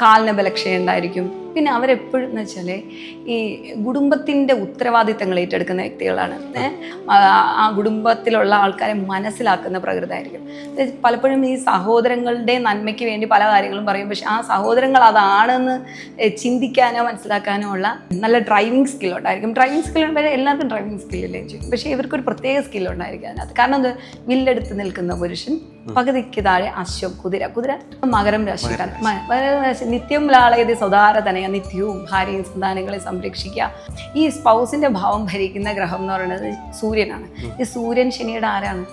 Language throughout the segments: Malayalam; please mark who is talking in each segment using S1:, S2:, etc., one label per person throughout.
S1: കാലിന് ബലക്ഷയം ഉണ്ടായിരിക്കും. പിന്നെ അവരെപ്പോഴും എന്ന് വെച്ചാൽ ഈ കുടുംബത്തിൻ്റെ ഉത്തരവാദിത്തങ്ങൾ ഏറ്റെടുക്കുന്ന വ്യക്തികളാണ്. ആ കുടുംബത്തിലുള്ള ആൾക്കാരെ മനസ്സിലാക്കുന്ന പ്രകൃതമായിരിക്കും. പലപ്പോഴും ഈ സഹോദരങ്ങളുടെ നന്മയ്ക്ക് വേണ്ടി പല കാര്യങ്ങളും പറയും. പക്ഷെ ആ സഹോദരങ്ങൾ അതാണെന്ന് ചിന്തിക്കാനോ മനസ്സിലാക്കാനോ ഉള്ള നല്ല ഡ്രൈവിംഗ് സ്കിൽ ഉണ്ടായിരിക്കും. ഡ്രൈവിംഗ് സ്കിൽ ഉണ്ടായാൽ എല്ലാവർക്കും ഡ്രൈവിംഗ് സ്കില്ലില്ലേ ചെയ്യും. പക്ഷേ ഇവർക്കൊരു പ്രത്യേക സ്കിൽ ഉണ്ടായിരിക്കും അതിനകത്ത്. കാരണം അത് വില്ലെടുത്ത് നിൽക്കുന്ന പുരുഷൻ, പകുതിക്ക് താഴെ അശ്വം, കുതിര മകരം രാശിക്കാരൻ. നിത്യം ലാളയതി സ്വതാര തനയ, നിത്യവും ഭാര്യയും സന്താനങ്ങളെ സംരക്ഷിക്കുക. ഈ സ്പൗസിന്റെ ഭാവം ഭരിക്കുന്ന ഗ്രഹം എന്ന് പറയുന്നത് സൂര്യനാണ്. ഈ സൂര്യൻ ശനിയുടെ ആരാണ്?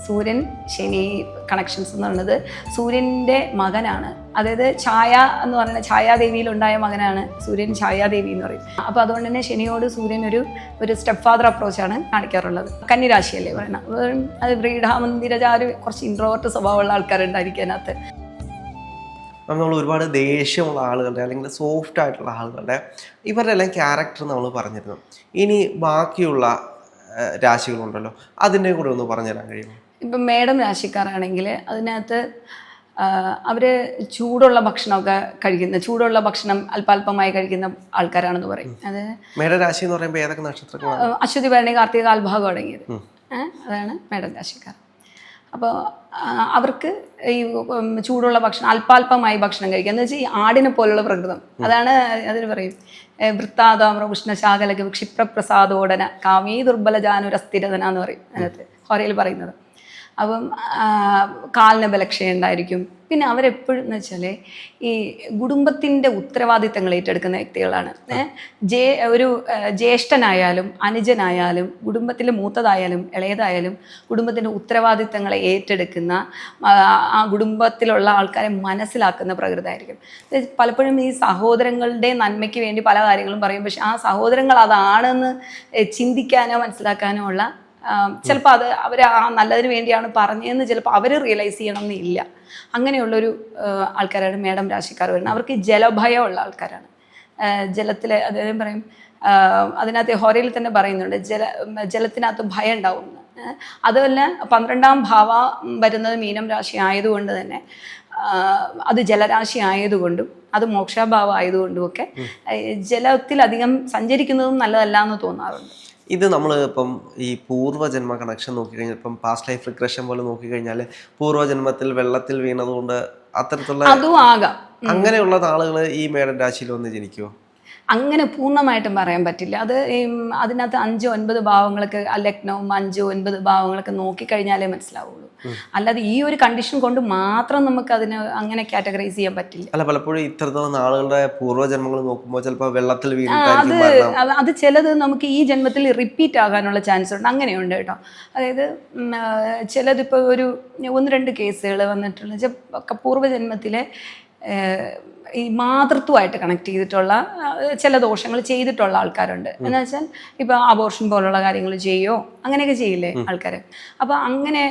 S1: സൂര്യൻ ശനി കണക്ഷൻസ് എന്ന് പറയുന്നത് സൂര്യൻ്റെ മകനാണ്. അതായത് ഛായ എന്ന് പറയുന്ന ഛായാദേവിയിലുണ്ടായ മകനാണ് സൂര്യൻ. ഛായാദേവി എന്ന് പറയും. അപ്പോൾ അതുകൊണ്ട് തന്നെ ശനിയോട് സൂര്യൻ ഒരു സ്റ്റെപ്പ് ഫാദർ അപ്രോച്ചാണ് കാണിക്കാറുള്ളത്. കന്നിരാശിയല്ലേ പറയണം. അത് വ്രീഡാമന്ദിരചാര് കുറച്ച് ഇൻട്രോവേർട്ട് സ്വഭാവമുള്ള ആൾക്കാരുണ്ടായിരിക്കും അതിനകത്ത്.
S2: നമ്മൾ ഒരുപാട് ദേഷ്യമുള്ള ആളുകളുടെ അല്ലെങ്കിൽ സോഫ്റ്റ് ആയിട്ടുള്ള ആളുകളുടെ ഇവരുടെ എല്ലാം ക്യാരക്ടർ നമ്മൾ പറഞ്ഞിരുന്നു. ഇനി ബാക്കിയുള്ള രാശികളുണ്ടല്ലോ, അതിൻ്റെ കൂടെ ഒന്ന് പറഞ്ഞുതരാൻ കഴിയുമോ?
S1: ഇപ്പം മേടം രാശിക്കാരാണെങ്കിൽ അതിനകത്ത് അവർ ചൂടുള്ള ഭക്ഷണമൊക്കെ കഴിക്കുന്ന, ചൂടുള്ള ഭക്ഷണം അല്പാൽപമായി കഴിക്കുന്ന ആൾക്കാരാണെന്ന് പറയും. അത്
S2: മേടരാശി എന്ന് പറയുമ്പോൾ ഏതൊക്കെ നക്ഷത്രങ്ങളാണ്?
S1: അശ്വതി, ഭരണി, കാർത്തിക, കാൽഭാഗം അടങ്ങിയത് അതാണ് മേടം രാശിക്കാർ. അപ്പോൾ അവർക്ക് ഈ ചൂടുള്ള ഭക്ഷണം അല്പാൽപമായി ഭക്ഷണം കഴിക്കുക എന്ന് വെച്ചാൽ ഈ ആടിനെ പോലുള്ള പ്രകൃതം. അതാണ് അതിന് പറയും വൃത്താതാമ്ര ഉഷ്ണശാകലക ക്ഷിപ്രപ്രസാദോടന കാമീ ദുർബലജാനുരസ്ഥിരതന എന്ന് പറയും അതിനകത്ത് ഹോരയിൽ പറയുന്നത്. അപ്പം കാലിന് ബലക്ഷയം ഉണ്ടായിരിക്കും. പിന്നെ അവരെപ്പോഴും എന്ന് വെച്ചാൽ ഈ കുടുംബത്തിൻ്റെ ഉത്തരവാദിത്തങ്ങൾ ഏറ്റെടുക്കുന്ന വ്യക്തികളാണ്. ഒരു ജ്യേഷ്ഠനായാലും അനുജനായാലും കുടുംബത്തിലെ മൂത്തതായാലും ഇളയതായാലും കുടുംബത്തിൻ്റെ ഉത്തരവാദിത്തങ്ങളെ ഏറ്റെടുക്കുന്ന, ആ കുടുംബത്തിലുള്ള ആൾക്കാരെ മനസ്സിലാക്കുന്ന പ്രകൃതമായിരിക്കും. പലപ്പോഴും ഈ സഹോദരങ്ങളുടെ നന്മയ്ക്ക് വേണ്ടി പല കാര്യങ്ങളും പറയും. പക്ഷെ ആ സഹോദരങ്ങൾ അതാണെന്ന് ചിന്തിക്കാനോ മനസ്സിലാക്കാനോ ഉള്ള ചിലപ്പോൾ അത് അവർ ആ നല്ലതിന് വേണ്ടിയാണ് പറഞ്ഞതെന്ന് ചിലപ്പോൾ അവർ റിയലൈസ് ചെയ്യണമെന്നില്ല. അങ്ങനെയുള്ളൊരു ആൾക്കാരാണ് മേടം രാശിക്കാർ വരുന്നത്. അവർക്ക് ജലഭയമുള്ള ആൾക്കാരാണ്. ജലത്തിൽ അദ്ദേഹം പറയും, അതിനകത്ത് ഹോരയിൽ തന്നെ പറയുന്നുണ്ട് ജലത്തിനകത്ത് ഭയം ഉണ്ടാവും. അതുമല്ല 12ാം ഭാവം വരുന്നത് മീനം രാശി ആയതുകൊണ്ട് തന്നെ അത് ജലരാശി ആയതുകൊണ്ടും അത് മോക്ഷഭാവം ആയതുകൊണ്ടുമൊക്കെ ജലത്തിലധികം സഞ്ചരിക്കുന്നതും നല്ലതല്ല എന്ന് തോന്നാറുണ്ട്.
S2: ഇത് നമ്മൾ ഇപ്പം ഈ പൂർവ്വജന്മ കണക്ഷൻ നോക്കിക്കഴിഞ്ഞാൽ ഇപ്പം പാസ്റ്റ് ലൈഫ് റിഗ്രഷൻ പോലെ നോക്കിക്കഴിഞ്ഞാൽ പൂർവ്വജന്മത്തിൽ വെള്ളത്തിൽ വീണതുകൊണ്ട് അത്തരത്തിലുള്ള
S1: അതും ആകാം.
S2: അങ്ങനെയുള്ള ആളുകൾ ഈ മേടൻ രാശിയിൽ വന്ന് ജനിക്കുമോ?
S1: അങ്ങനെ പൂർണ്ണമായിട്ടും പറയാൻ പറ്റില്ല. അത് അതിനകത്ത് 5-9 ഭാവങ്ങളൊക്കെ ലഗ്നവും 5-9 ഭാവങ്ങളൊക്കെ നോക്കിക്കഴിഞ്ഞാലേ മനസ്സിലാവുള്ളൂ. അല്ലാതെ ഈ ഒരു കണ്ടീഷൻ കൊണ്ട് മാത്രം നമുക്ക് അതിന് അങ്ങനെ കാറ്റഗറൈസ് ചെയ്യാൻ പറ്റില്ല.
S2: അല്ല, പലപ്പോഴും ഇത്തരത്തിലുള്ള ആളുകളുടെ പൂർവ്വജന്മങ്ങൾ നോക്കുമ്പോൾ ചിലപ്പോൾ വെള്ളത്തിൽ
S1: അത് ചിലത് നമുക്ക് ഈ ജന്മത്തിൽ റിപ്പീറ്റ് ആകാനുള്ള ചാൻസ് ഉണ്ട്. അങ്ങനെയുണ്ട് കേട്ടോ. അതായത് ചിലതിപ്പോൾ 1-2 കേസുകൾ വന്നിട്ടുള്ള പൂർവ്വജന്മത്തിലെ ഈ മാതൃത്വമായിട്ട് കണക്ട് ചെയ്തിട്ടുള്ള ചില ദോഷങ്ങൾ ചെയ്തിട്ടുള്ള ആൾക്കാരുണ്ട്. എന്ന് വെച്ചാൽ ഇപ്പോൾ അബോർഷൻ പോലുള്ള കാര്യങ്ങൾ ചെയ്യുമോ അങ്ങനെയൊക്കെ ചെയ്യില്ലേ ആൾക്കാർ. അപ്പോൾ അങ്ങനെ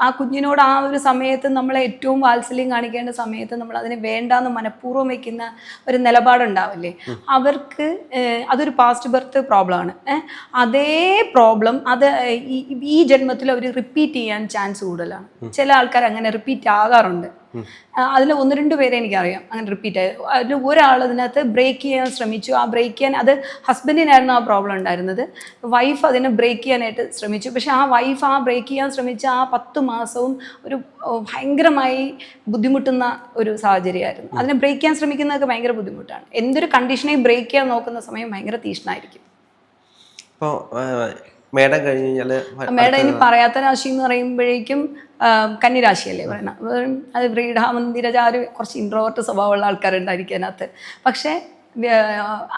S1: ആ കുഞ്ഞിനോട് ആ ഒരു സമയത്ത് നമ്മളെ ഏറ്റവും വാത്സല്യം കാണിക്കേണ്ട സമയത്ത് നമ്മൾ അതിനെ വേണ്ടാന്ന് മനഃപൂർവ്വം വയ്ക്കുന്ന ഒരു നിലപാടുണ്ടാവില്ലേ, അവർക്ക് അതൊരു പാസ്റ്റ് ബർത്ത് പ്രോബ്ലമാണ്. അതേ പ്രോബ്ലം ഈ ജന്മത്തിൽ അവർ റിപ്പീറ്റ് ചെയ്യാൻ ചാൻസ് കൂടുതലാണ്. ചില ആൾക്കാർ അങ്ങനെ റിപ്പീറ്റ് ആകാറുണ്ട്. അതിൽ 1-2 പേരെ എനിക്കറിയാം അങ്ങനെ റിപ്പീറ്റ് ആയത്. അതിൽ ഒരാൾ അതിനകത്ത് ബ്രേക്ക് ചെയ്യാൻ ശ്രമിച്ചു. ആ ബ്രേക്ക് ചെയ്യാൻ അത് ഹസ്ബൻഡിനായിരുന്നു ആ പ്രോബ്ലം ഉണ്ടായിരുന്നത്. വൈഫ് അതിനെ ബ്രേക്ക് ചെയ്യാനായിട്ട് ശ്രമിച്ചു. പക്ഷെ ആ വൈഫ് ആ ബ്രേക്ക് ചെയ്യാൻ ശ്രമിച്ച ആ 10 മാസവും ഒരു ഭയങ്കരമായി ബുദ്ധിമുട്ടുന്ന ഒരു സാഹചര്യമായിരുന്നു. അതിനെ ബ്രേക്ക് ചെയ്യാൻ ശ്രമിക്കുന്നതൊക്കെ ഭയങ്കര ബുദ്ധിമുട്ടാണ്. എന്തൊരു കണ്ടീഷനെ ബ്രേക്ക് ചെയ്യാൻ നോക്കുന്ന സമയം ഭയങ്കര തീഷ്ണമായിരിക്കും.
S2: അപ്പോൾ മേടം കഴിഞ്ഞ് കഴിഞ്ഞാൽ
S1: മേടം ഇനി പറയാത്ത രാശി എന്ന് പറയുമ്പോഴേക്കും കന്നിരാശിയല്ലേ പറയണം. അത് വ്രീഡാമന്ദിരചാര് കുറച്ച് ഇൻട്രോവേർട്ട് സ്വഭാവമുള്ള ആൾക്കാരുണ്ടായിരിക്കും അതിനകത്ത്. പക്ഷേ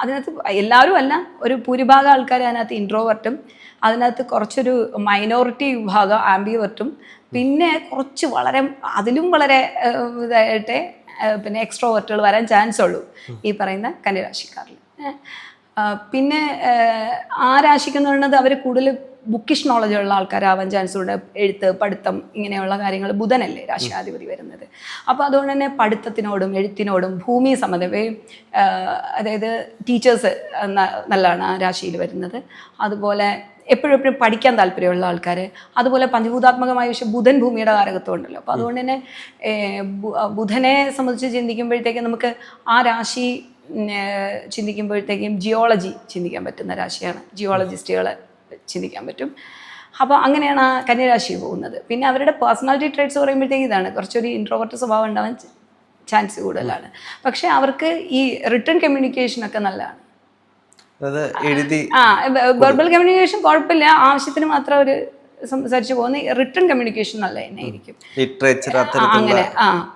S1: അതിനകത്ത് എല്ലാവരും അല്ല, ഒരു ഭൂരിഭാഗം ആൾക്കാർ അതിനകത്ത് ഇൻട്രോവേർട്ടും അതിനകത്ത് കുറച്ചൊരു മൈനോറിറ്റി വിഭാഗം ആംബിവേർട്ടും പിന്നെ കുറച്ച് അതിലും വളരെ ഇതായിട്ട് പിന്നെ എക്സ്ട്രോവേർട്ടുകൾ വരാൻ ചാൻസ് ഉള്ളൂ ഈ പറയുന്ന കന്നിരാശിക്കാരിൽ. പിന്നെ ആ രാശിക്കെന്ന് പറയുന്നത് അവർ കൂടുതൽ ബുക്കിഷ് നോളജ് ഉള്ള ആൾക്കാരാവാൻ ചാൻസ് ഉണ്ട്. എഴുത്ത്, പഠിത്തം, ഇങ്ങനെയുള്ള കാര്യങ്ങൾ. ബുധനല്ലേ രാശിയാധിപതി വരുന്നത്. അപ്പോൾ അതുകൊണ്ട് തന്നെ പഠിത്തത്തിനോടും എഴുത്തിനോടും ഭൂമി സംബന്ധമേ അതായത് ടീച്ചേഴ്സ് നല്ലതാണ് ആ രാശിയിൽ വരുന്നത്. അതുപോലെ എപ്പോഴും പഠിക്കാൻ താല്പര്യമുള്ള ആൾക്കാർ, അതുപോലെ പഞ്ചഭൂതാത്മകമായ വിഷയം ബുധൻ ഭൂമിയുടെ കാരകത്വം ഉണ്ടല്ലോ. അപ്പോൾ അതുകൊണ്ട് തന്നെ ബുധനെ സംബന്ധിച്ച് ചിന്തിക്കുമ്പോഴത്തേക്കും നമുക്ക് ആ രാശി ചിന്തിക്കുമ്പോഴത്തേക്കും ജിയോളജി ചിന്തിക്കാൻ പറ്റുന്ന രാശിയാണ്, ജിയോളജിസ്റ്റുകൾ ചിന്തിക്കാൻ പറ്റും. അപ്പോൾ അങ്ങനെയാണ് ആ കന്യരാശി പോകുന്നത്. പിന്നെ അവരുടെ പേഴ്സണാലിറ്റി ട്രേറ്റ്സ് പറയുമ്പോഴത്തേക്കും ഇതാണ്, കുറച്ചൊരു ഇൻട്രോവർട്ട് സ്വഭാവം ഉണ്ടാവാൻ ചാൻസ് കൂടുതലാണ്. പക്ഷേ അവർക്ക് ഈ റിട്ടേൺ കമ്മ്യൂണിക്കേഷനൊക്കെ നല്ലതാണ്. വെർബൽ കമ്മ്യൂണിക്കേഷൻ കുഴപ്പമില്ല, ആവശ്യത്തിന് മാത്രം അവർ സംസാരിച്ച് പോകുന്ന റിട്ടേൺ കമ്മ്യൂണിക്കേഷൻ നല്ല തന്നെയായിരിക്കും. അങ്ങനെ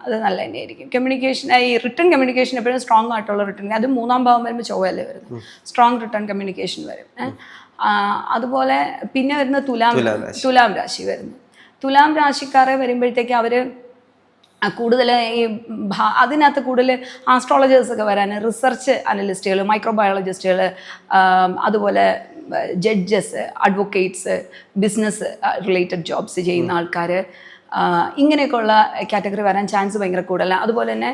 S1: അത് നല്ല തന്നെയായിരിക്കും. കമ്മ്യൂണിക്കേഷൻ, ഈ റിട്ടേൺ കമ്മ്യൂണിക്കേഷൻ എപ്പോഴും സ്ട്രോങ് ആയിട്ടുള്ള റിട്ടേൺ, അത് 3-ാം ഭാവം വരുമ്പോൾ ചൊവ്വയല്ലേ വരുന്നത്, സ്ട്രോങ് റിട്ടേൺ കമ്മ്യൂണിക്കേഷൻ വരും. അതുപോലെ പിന്നെ വരുന്ന തുലാം രാശി വരുന്നു. തുലാം രാശിക്കാരെ വരുമ്പോഴത്തേക്ക് അവർ കൂടുതൽ ഈ അതിനകത്ത് കൂടുതൽ ആസ്ട്രോളജേഴ്സൊക്കെ വരാൻ, റിസർച്ച് അനലിസ്റ്റുകൾ, മൈക്രോബയോളജിസ്റ്റുകൾ, അതുപോലെ judges, advocates, business related jobs ചെയ്യുന്ന ആൾക്കാർ, ഇങ്ങനെയൊക്കെയുള്ള കാറ്റഗറി വരാൻ ചാൻസ് ഭയങ്കര കൂടുതലാണ്. അതുപോലെ തന്നെ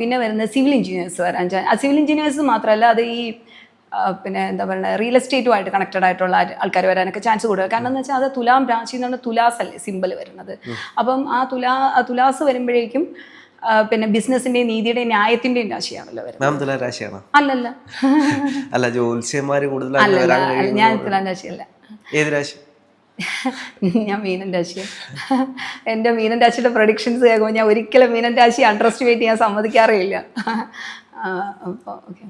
S1: പിന്നെ വരുന്നത് സിവിൽ എഞ്ചിനീയേഴ്സ് വരാൻ സിവിൽ എഞ്ചിനീയേഴ്സ് മാത്രമല്ല, അത് ഈ പിന്നെ എന്താ പറയുക റിയൽ എസ്റ്റേറ്റുമായിട്ട് കണക്റ്റഡ് ആയിട്ടുള്ള ആൾക്കാർ വരാനൊക്കെ ചാൻസ് കൂടുതൽ. കാരണം എന്ന് വെച്ചാൽ അത് തുലാം രാശി എന്ന് പറഞ്ഞാൽ തുലാസല്ലേ സിമ്പിൾ വരുന്നത്. അപ്പം ആ തുലാസ് വരുമ്പോഴേക്കും പിന്നെ ബിസിനസിന്റെയും നീതിയുടെയും ന്യായത്തിന്റെയും രാശിയാണല്ലോ വരുന്നത്. അല്ലല്ല, ഞാൻ തുലാം രാശിയല്ല. ഞാൻ മീനൻ രാശിയാണ്. എൻ്റെ മീനൻ രാശിയുടെ പ്രൊഡിക്ഷൻസ് കേൾക്കുമ്പോൾ ഞാൻ ഒരിക്കലും മീനൻ രാശി അണ്ടർ എസ്റ്റിമേറ്റ് ചെയ്യാൻ സമ്മതിക്കാറില്ല. അപ്പോൾ ഓക്കെ,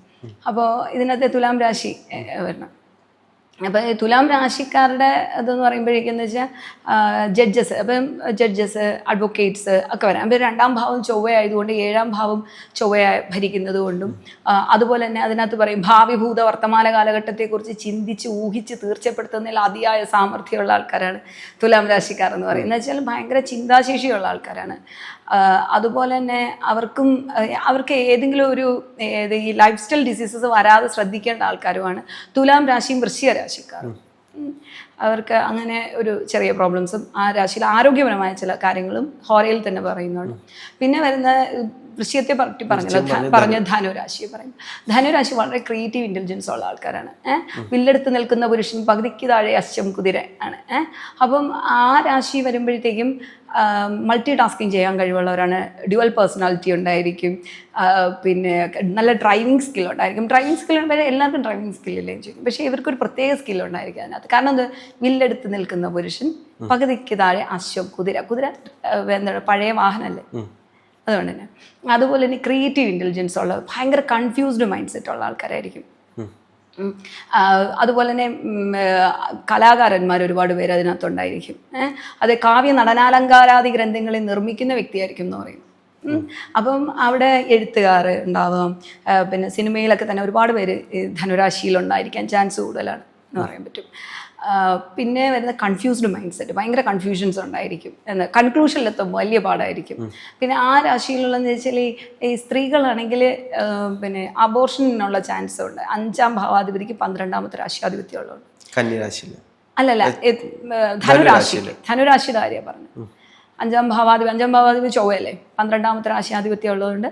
S1: അപ്പോൾ ഇതിനകത്ത് തുലാം രാശി വരണം. അപ്പോൾ ഈ തുലാം രാശിക്കാരുടെ ഇതെന്ന് പറയുമ്പോഴേക്കെന്ന് വെച്ചാൽ ജഡ്ജസ്, അപ്പം ജഡ്ജസ്, അഡ്വക്കേറ്റ്സ് ഒക്കെ വരാം. അപ്പോൾ 2-ാം ഭാവം ചൊവ്വയായതുകൊണ്ട് 7-ാം ഭാവം ചൊവ്വയായി ഭരിക്കുന്നത് കൊണ്ടും, അതുപോലെ തന്നെ അതിനകത്ത് പറയും ഭാവിഭൂത വർത്തമാന കാലഘട്ടത്തെക്കുറിച്ച് ചിന്തിച്ച് ഊഹിച്ച് തീർച്ചപ്പെടുത്തുന്നതിൽ അതിയായ സാമർഥ്യമുള്ള ആൾക്കാരാണ് തുലാം രാശിക്കാർ എന്ന് പറയുന്നത്. എന്ന് വെച്ചാൽ ഭയങ്കര ചിന്താശേഷിയുള്ള ആൾക്കാരാണ്. അതുപോലെ തന്നെ അവർക്ക് ഏതെങ്കിലും ഒരു ഈ ലൈഫ് സ്റ്റൈൽ ഡിസീസസ് വരാതെ ശ്രദ്ധിക്കേണ്ട ആൾക്കാരുമാണ് തുലാം രാശിയും വൃശ്ചിക രാശിക്കാരും. അവർക്ക് അങ്ങനെ ഒരു ചെറിയ പ്രോബ്ലംസും ആ രാശിയിൽ ആരോഗ്യപരമായ ചില കാര്യങ്ങളും ഹോറയിൽ തന്നെ പറയുന്നുണ്ട്. പിന്നെ വരുന്ന വൃശ്ചികത്തെ പറ്റി പറഞ്ഞ ധനുരാശിയെ പറയും. ധനുരാശി വളരെ ക്രിയേറ്റീവ് ഇൻ്റലിജൻസ് ഉള്ള ആൾക്കാരാണ്. വില്ലെടുത്ത് നിൽക്കുന്ന പുരുഷൻ പകുതിക്ക് താഴെ അശ്വം കുതിര ആണ്. അപ്പം ആ രാശി വരുമ്പോഴത്തേക്കും മൾട്ടി ടാസ്കിങ് ചെയ്യാൻ കഴിവുള്ളവരാണ്. ഡ്യുവൽ പേഴ്സണാലിറ്റി ഉണ്ടായിരിക്കും. പിന്നെ നല്ല ഡ്രൈവിംഗ് സ്കിൽ ഉണ്ടായിരിക്കും. ഡ്രൈവിംഗ് സ്കിൽ വരെ എല്ലാവർക്കും ഡ്രൈവിംഗ് സ്കില്ലില്ലേയും ചെയ്യും. പക്ഷേ ഇവർക്കൊരു പ്രത്യേക സ്കിൽ ഉണ്ടായിരിക്കും അതിനകത്ത്. കാരണം എന്ത്, വില്ലെടുത്ത് നിൽക്കുന്ന പുരുഷൻ പകുതിക്ക് താഴെ അശ്വം കുതിര എന്താണ് പഴയ വാഹനമല്ലേ, അതുകൊണ്ട് തന്നെ. അതുപോലെ തന്നെ ക്രിയേറ്റീവ് ഇൻ്റലിജൻസ് ഉള്ള ഭയങ്കര കൺഫ്യൂസ്ഡ് മൈൻഡ് സെറ്റ് ഉള്ള ആൾക്കാരായിരിക്കും. അതുപോലെ തന്നെ കലാകാരന്മാർ ഒരുപാട് പേര് അതിനകത്തുണ്ടായിരിക്കും. അത് കാവ്യ നടനാലങ്കാരാദി ഗ്രന്ഥങ്ങളിൽ നിർമ്മിക്കുന്ന വ്യക്തിയായിരിക്കും എന്ന് പറയും. അപ്പം അവിടെ എഴുത്തുകാർ ഉണ്ടാവാം. പിന്നെ സിനിമയിലൊക്കെ തന്നെ ഒരുപാട് പേര് ധനുരാശിയിലുണ്ടായിരിക്കാൻ ചാൻസ് കൂടുതലാണ് എന്ന് പറയാൻ പറ്റും. പിന്നെ വരുന്ന കൺഫ്യൂസ്ഡ് മൈൻഡ് സെറ്റ്, ഭയങ്കര കൺഫ്യൂഷൻസ് ഉണ്ടായിരിക്കും. കൺക്ലൂഷനിലെത്തുമ്പോൾ വലിയ പാടായിരിക്കും. പിന്നെ ആ രാശിയിലുള്ളതെന്ന് വെച്ചാൽ ഈ സ്ത്രീകളാണെങ്കിൽ പിന്നെ അബോർഷനുള്ള ചാൻസ് ഉണ്ട്. 5-ാം ഭാവാധിപതിക്ക് 12-ാമത്തെ രാശിയാധിപത്യം ഉള്ളതുകൊണ്ട്. അല്ലല്ല, ധനുരാശിയുടെ കാര്യമാണ് പറഞ്ഞത്. 5-ാം ഭാവാധിപതി ചൊവ്വയല്ലേ, 12-ാമത്തെ രാശിയാധിപത്യം ഉള്ളതുകൊണ്ട്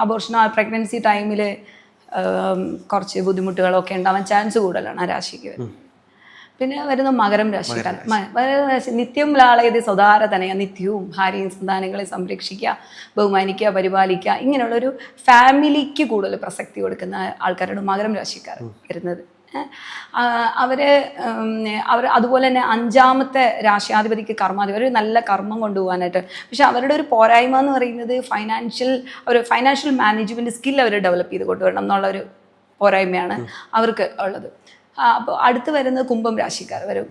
S1: അബോർഷൻ പ്രഗ്നൻസി ടൈമിൽ കുറച്ച് ബുദ്ധിമുട്ടുകളൊക്കെ ഉണ്ടാവാൻ ചാൻസ് കൂടുതലാണ് ആ രാശിക്ക് വരുന്നത്. പിന്നെ വരുന്ന മകരം രാശിക്കാരൻ. മകരം രാശി നിത്യം ലാളയതി സ്വതാര തനയ, നിത്യവും ഭാര്യയും സന്താനങ്ങളെ സംരക്ഷിക്കുക, ബഹുമാനിക്കുക, പരിപാലിക്കുക, ഇങ്ങനെയുള്ളൊരു ഫാമിലിക്ക് കൂടുതൽ പ്രസക്തി കൊടുക്കുന്ന ആൾക്കാരാണ് മകരം രാശിക്കാർ വരുന്നത്. അവർ അതുപോലെ തന്നെ 5-ാമത്തെ രാശിയാധിപതിക്ക് കർമാധിപതി, ഒരു നല്ല കർമ്മം കൊണ്ടുപോകാനായിട്ട്. പക്ഷെ അവരുടെ ഒരു പോരായ്മ എന്ന് പറയുന്നത് ഫൈനാൻഷ്യൽ മാനേജ്മെൻറ്റ് സ്കിൽ അവർ ഡെവലപ്പ് ചെയ്ത് കൊണ്ടുവരണം എന്നുള്ളൊരു പോരായ്മയാണ് അവർക്ക് ഉള്ളത്. അപ്പോൾ അടുത്ത് വരുന്നത് കുംഭം രാശിക്കാർ വരും.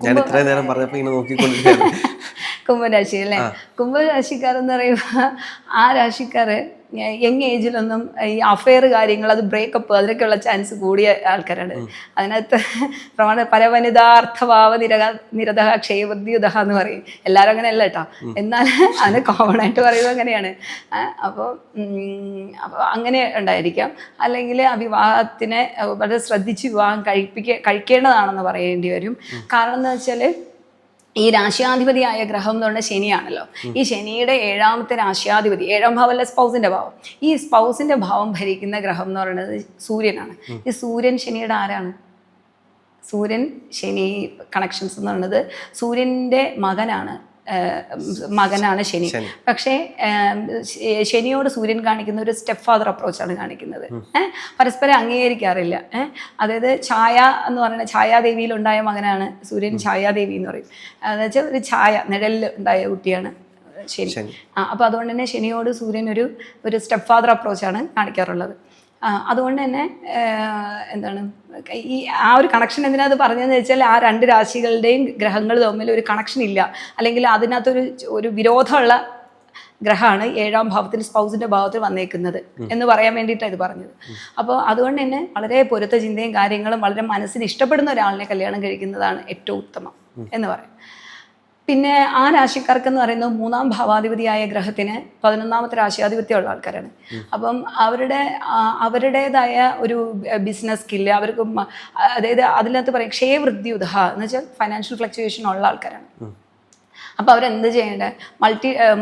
S1: കുംഭം രാശി അല്ലേ. കുംഭം രാശിക്കാരെന്ന് പറയുമ്പോൾ ആ രാശിക്കാർ യങ് ഏജിലൊന്നും ഈ അഫെയർ കാര്യങ്ങൾ, അത് ബ്രേക്കപ്പ്, അതിനൊക്കെയുള്ള ചാൻസ് കൂടിയ ആൾക്കാരാണ്. അതിനകത്ത് പരവനിതാർത്ഥഭാവ നിരതഹ ക്ഷയവൃദ്ധിയുതഹ എന്ന് പറയും. എല്ലാവരും അങ്ങനെ അല്ല കേട്ടോ, എന്നാൽ അതിന് കോമൺ ആയിട്ട് പറയുന്നത് അങ്ങനെയാണ്. അപ്പോൾ അങ്ങനെ ഉണ്ടായിരിക്കാം. അല്ലെങ്കിൽ ആ വിവാഹത്തിനെ വളരെ ശ്രദ്ധിച്ച് വിവാഹം കഴിക്കേണ്ടതാണെന്ന് പറയേണ്ടി വരും. കാരണം എന്ന് വെച്ചാൽ ഈ രാശിയാധിപതിയായ ഗ്രഹം എന്ന് പറഞ്ഞാൽ ശനിയാണല്ലോ. ഈ ശനിയുടെ 7-ാമത്തെ രാശിയാധിപതി, 7-ാം ഭാവമല്ല സ്പൗസിന്റെ ഭാവം. ഈ സ്പൗസിന്റെ ഭാവം ഭരിക്കുന്ന ഗ്രഹം എന്ന് പറയുന്നത് സൂര്യനാണ്. ഈ സൂര്യൻ ശനിയുടെ ആരാണ്? സൂര്യൻ ശനി കണക്ഷൻസ് എന്ന് പറയുന്നത് സൂര്യൻ്റെ മകനാണ് ശനി. പക്ഷേ ശനിയോട് സൂര്യൻ കാണിക്കുന്ന ഒരു സ്റ്റെപ്പ് ഫാദർ അപ്രോച്ചാണ് കാണിക്കുന്നത്. പരസ്പരം അംഗീകരിക്കാറില്ല. അതായത് ഛായ എന്ന് പറയുന്ന ഛായാദേവിയിലുണ്ടായ മകനാണ് സൂര്യൻ. ഛായാദേവി എന്ന് പറയും. എന്ന് വെച്ചാൽ ഒരു ഛായ നിഴലിൽ ഉണ്ടായ കുട്ടിയാണ് ശനി. അപ്പോൾ അതുകൊണ്ട് തന്നെ ശനിയോട് സൂര്യൻ ഒരു സ്റ്റെപ്പ് ഫാദർ അപ്രോച്ചാണ് കാണിക്കാറുള്ളത്. അതുകൊണ്ട് തന്നെ എന്താണ് ഈ ആ ഒരു കണക്ഷൻ എന്തിനാത് പറഞ്ഞതെന്ന് വെച്ചാൽ ആ രണ്ട് രാശികളുടെയും ഗ്രഹങ്ങൾ തമ്മിൽ ഒരു കണക്ഷൻ ഇല്ല, അല്ലെങ്കിൽ അതിനകത്തൊരു വിരോധമുള്ള ഗ്രഹമാണ് 7ാം ഭാവത്തിൽ സ്പൗസിൻ്റെ ഭാവത്തിൽ വന്നേക്കുന്നത് എന്ന് പറയാൻ വേണ്ടിയിട്ടാണ് ഇത് പറഞ്ഞത്. അപ്പോൾ അതുകൊണ്ട് തന്നെ വളരെ പൊരുത്ത ചിന്തയും കാര്യങ്ങളും വളരെ മനസ്സിന് ഇഷ്ടപ്പെടുന്ന ഒരാളിനെ കല്യാണം കഴിക്കുന്നതാണ് ഏറ്റവും ഉത്തമം എന്ന് പറയും. പിന്നെ ആ രാശിക്കാർക്കെന്ന് പറയുന്നത് 3ാം ഭാവാധിപതിയായ ഗ്രഹത്തിന് 11ാമത്തെ രാശിയാധിപത്യമുള്ള ആൾക്കാരാണ്. അപ്പം അവരുടേതായ ഒരു ബിസിനസ് സ്കില്ല് അവർക്ക്, അതായത് അതിനകത്ത് പറയും ക്ഷയവൃദ്ധി ഉദഹ എന്ന് വെച്ചാൽ ഫൈനാൻഷ്യൽ ഫ്ലക്ച്വേഷൻ ഉള്ള ആൾക്കാരാണ്. അപ്പോൾ അവരെന്ത് ചെയ്യേണ്ടത്?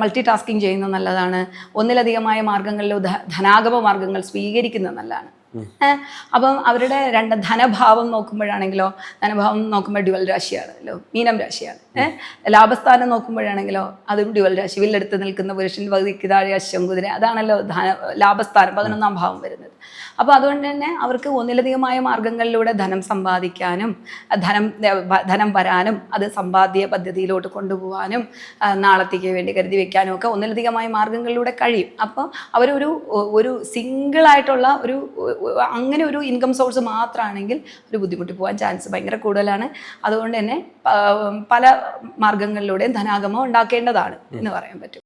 S1: മൾട്ടി ടാസ്കിങ് ചെയ്യുന്നത് നല്ലതാണ്. ഒന്നിലധികമായ മാർഗങ്ങളിൽ ധനാഗമ മാർഗങ്ങൾ സ്വീകരിക്കുന്നത് നല്ലതാണ്. അപ്പം അവരുടെ ധനഭാവം നോക്കുമ്പോഴാണെങ്കിലോ, ധനഭാവം നോക്കുമ്പോൾ ഡ്യുവൽ രാശിയാണല്ലോ, മീനം രാശിയാണ്. ലാഭസ്ഥാനം നോക്കുമ്പോഴാണെങ്കിലോ അതും ഡ്യുവൽ രാശി. വില്ലെടുത്ത് നിൽക്കുന്ന പുരുഷൻ പകുതിക്ക് താഴെ അശ്വംകുതിര, അതാണല്ലോ ലാഭസ്ഥാനം 11ാം ഭാവം വരുന്നത്. അപ്പോൾ അതുകൊണ്ട് തന്നെ അവർക്ക് ഒന്നിലധികമായ മാർഗങ്ങളിലൂടെ ധനം സമ്പാദിക്കാനും ധനം വരാനും അത് സമ്പാദ്യ പദ്ധതിയിലോട്ട് കൊണ്ടുപോകാനും നാളത്തേക്ക് വേണ്ടി കരുതി വെക്കാനും ഒക്കെ ഒന്നിലധികമായ മാർഗങ്ങളിലൂടെ കഴിയും. അപ്പോൾ ഒരു സിംഗിളായിട്ടുള്ള അങ്ങനെ ഒരു ഇൻകം സോഴ്സ് മാത്രമാണെങ്കിൽ ഒരു ബുദ്ധിമുട്ടി പോകാൻ ചാൻസ് ഭയങ്കര കൂടുതലാണ്. അതുകൊണ്ട് തന്നെ പല മാർഗങ്ങളിലൂടെയും ധനാഗമം ഉണ്ടാക്കേണ്ടതാണ് എന്ന് പറയാൻ പറ്റും.